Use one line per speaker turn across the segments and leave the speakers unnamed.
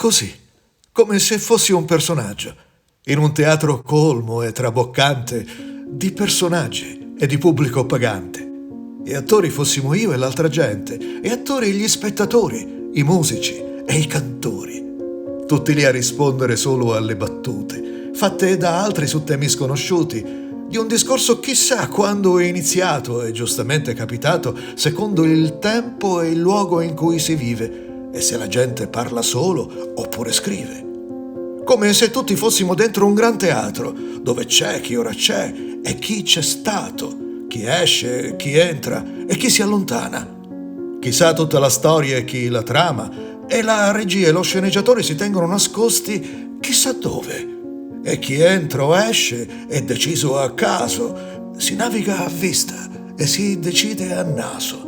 così, come se fossi un personaggio, in un teatro colmo e traboccante di personaggi e di pubblico pagante. E attori fossimo io e l'altra gente, e attori gli spettatori, i musici e i cantori. Tutti lì a rispondere solo alle battute, fatte da altri su temi sconosciuti, di un discorso chissà quando è iniziato e giustamente capitato secondo il tempo e il luogo in cui si vive, e se la gente parla solo oppure scrive. Come se tutti fossimo dentro un gran teatro, dove c'è chi ora c'è e chi c'è stato, chi esce, chi entra e chi si allontana. Chi sa tutta la storia e chi la trama, e la regia e lo sceneggiatore si tengono nascosti chissà dove. E chi entra o esce è deciso a caso, si naviga a vista e si decide a naso.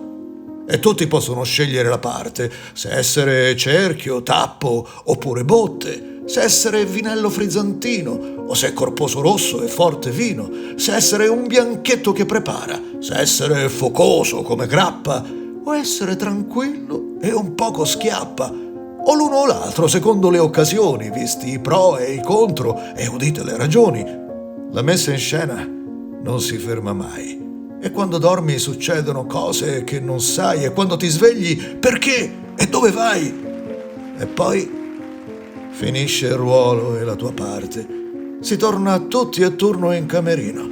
E tutti possono scegliere la parte, se essere cerchio, tappo oppure botte, se essere vinello frizzantino o se corposo rosso e forte vino, se essere un bianchetto che prepara, se essere focoso come grappa o essere tranquillo e un poco schiappa, o l'uno o l'altro secondo le occasioni, visti i pro e i contro e udite le ragioni. La messa in scena non si ferma mai. E quando dormi succedono cose che non sai, e quando ti svegli perché e dove vai? E poi finisce il ruolo e la tua parte. Si torna tutti a turno in camerino.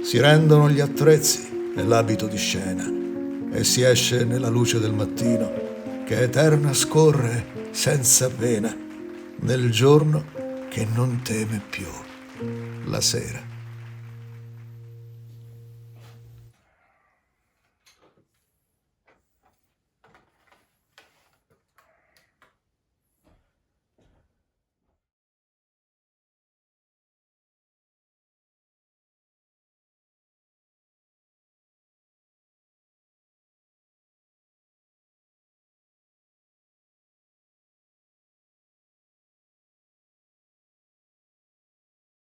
Si rendono gli attrezzi e l'abito di scena e si esce nella luce del mattino che eterna scorre senza pena nel giorno che non teme più, la sera.